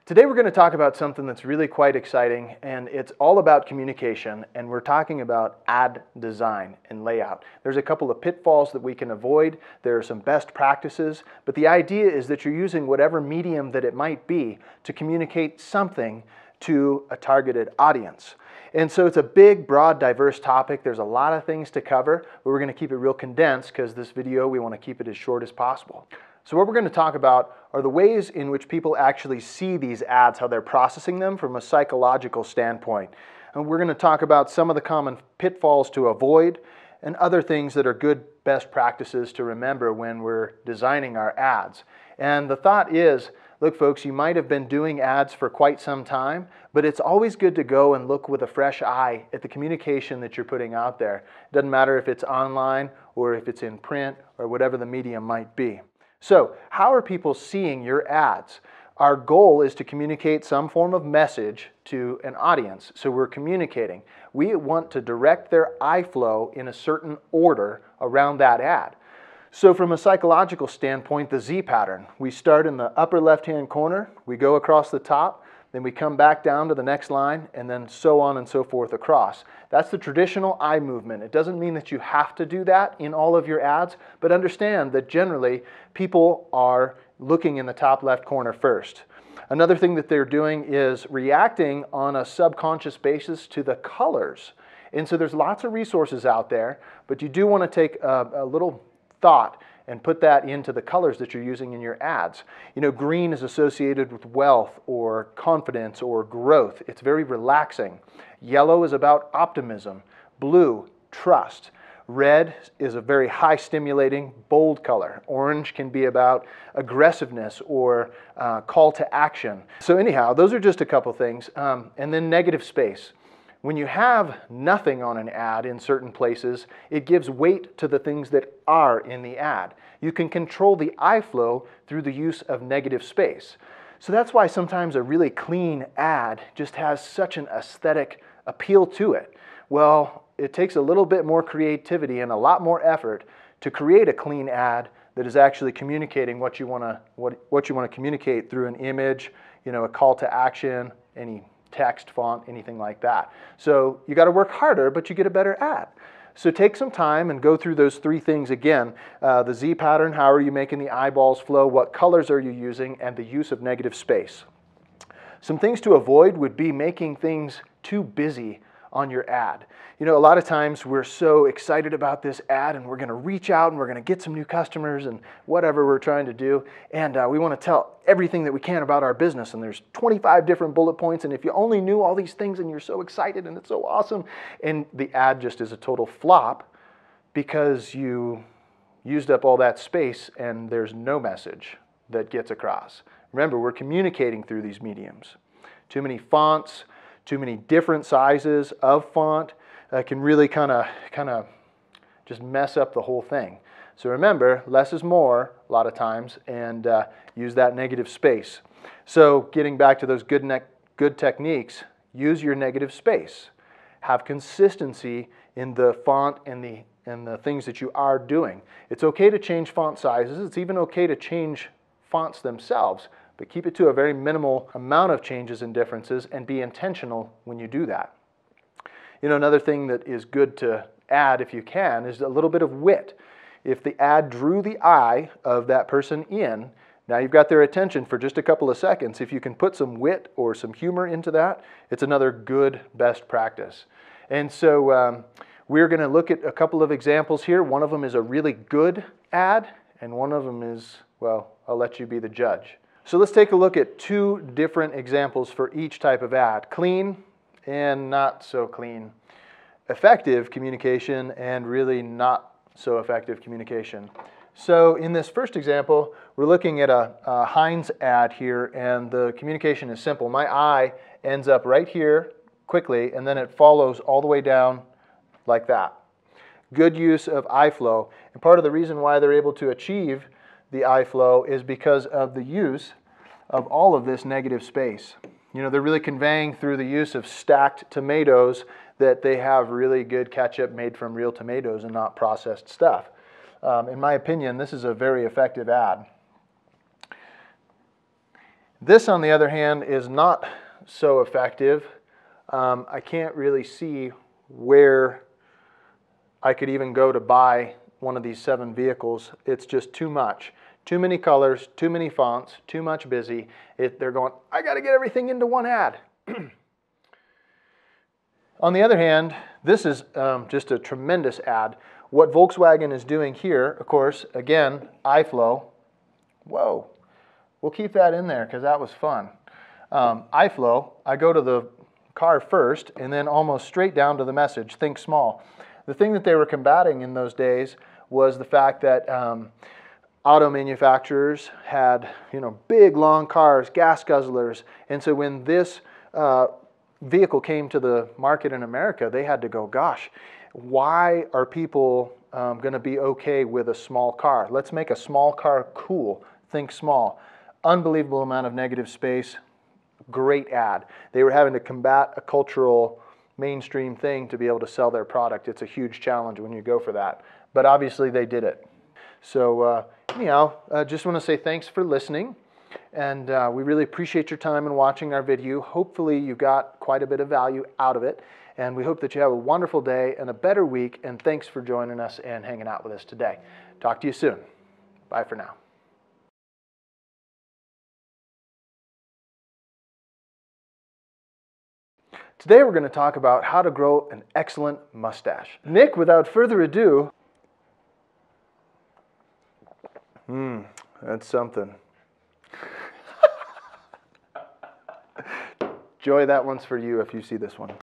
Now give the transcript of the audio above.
Today we're going to talk about something that's really quite exciting, and it's all about communication, and we're talking about ad design and layout. There's a couple of pitfalls that we can avoid. There are some best practices, but the idea is that you're using whatever medium that it might be to communicate something to a targeted audience. And so it's a big, broad, diverse topic. There's a lot of things to cover, but we're going to keep it real condensed because this video, we want to keep it as short as possible. So what we're going to talk about are the ways in which people actually see these ads, how they're processing them from a psychological standpoint. And we're going to talk about some of the common pitfalls to avoid and other things that are good best practices to remember when we're designing our ads. And the thought is, look folks, you might have been doing ads for quite some time, but it's always good to go and look with a fresh eye at the communication that you're putting out there. It doesn't matter if it's online or if it's in print or whatever the medium might be. So, how are people seeing your ads? Our goal is to communicate some form of message to an audience. So we're communicating. We want to direct their eye flow in a certain order around that ad. So from a psychological standpoint, the Z pattern. We start in the upper left-hand corner, we go across the top, then we come back down to the next line, and then so on and so forth across. That's the traditional eye movement. It doesn't mean that you have to do that in all of your ads, but understand that generally people are looking in the top left corner first. Another thing that they're doing is reacting on a subconscious basis to the colors. And so there's lots of resources out there, but you do want to take a little thought and put that into the colors that you're using in your ads. You know, green is associated with wealth or confidence or growth. It's very relaxing. Yellow is about optimism. Blue, trust. Red is a very high stimulating, bold color. Orange can be about aggressiveness or call to action. So anyhow, those are just a couple things. And then negative space. When you have nothing on an ad in certain places, it gives weight to the things that are in the ad. You can control the eye flow through the use of negative space. So that's why sometimes a really clean ad just has such an aesthetic appeal to it. Well, it takes a little bit more creativity and a lot more effort to create a clean ad that is actually communicating what you want to communicate through an image, you know, a call to action, any text, font, anything like that. So you got to work harder, but you get a better ad. So take some time and go through those three things again. The Z pattern, how are you making the eyeballs flow, what colors are you using, and the use of negative space. Some things to avoid would be making things too busy on your ad. You know, a lot of times we're so excited about this ad and we're going to reach out and we're going to get some new customers and whatever we're trying to do, and we want to tell everything that we can about our business, and there's 25 different bullet points, and if you only knew all these things and you're so excited and it's so awesome, and the ad just is a total flop because you used up all that space and there's no message that gets across. Remember, we're communicating through these mediums. Too many fonts, too many different sizes of font can really kind of just mess up the whole thing. So remember, less is more a lot of times, and use that negative space. So getting back to those good techniques, use your negative space. Have consistency in the font and the things that you are doing. It's okay to change font sizes. It's even okay to change fonts themselves, but keep it to a very minimal amount of changes and differences and be intentional when you do that. You know, another thing that is good to add, if you can, is a little bit of wit. If the ad drew the eye of that person in, now you've got their attention for just a couple of seconds. If you can put some wit or some humor into that, it's another good best practice. And so we're going to look at a couple of examples here. One of them is a really good ad, and one of them is, well, I'll let you be the judge. So let's take a look at two different examples for each type of ad. Clean and not so clean. Effective communication and really not so effective communication. So in this first example, we're looking at a Heinz ad here, and the communication is simple. My eye ends up right here quickly, and then it follows all the way down like that. Good use of eye flow, and part of the reason why they're able to achieve the eye flow is because of the use of all of this negative space. You know, they're really conveying through the use of stacked tomatoes that they have really good ketchup made from real tomatoes and not processed stuff. In my opinion, this is a very effective ad. This, on the other hand, is not so effective. I can't really see where I could even go to buy one of these 7 vehicles. It's just too much. Too many colors, too many fonts, too much busy. They're going, I got to get everything into one ad. On the other hand, this is just a tremendous ad. What Volkswagen is doing here, of course, again, iFlow. Whoa, we'll keep that in there because that was fun. iFlow, I go to the car first and then almost straight down to the message, think small. The thing that they were combating in those days was the fact that auto manufacturers had, big long cars, gas guzzlers, and so when this vehicle came to the market in America, they had to go, gosh, why are people going to be okay with a small car? Let's make a small car cool. Think small. Unbelievable amount of negative space. Great ad. They were having to combat a cultural mainstream thing to be able to sell their product. It's a huge challenge when you go for that. But obviously they did it. So anyhow, just want to say thanks for listening. And we really appreciate your time in watching our video. Hopefully you got quite a bit of value out of it. And we hope that you have a wonderful day and a better week. And thanks for joining us and hanging out with us today. Talk to you soon. Bye for now. Today we're going to talk about how to grow an excellent mustache. Nick, without further ado, that's something. Joy, that one's for you if you see this one.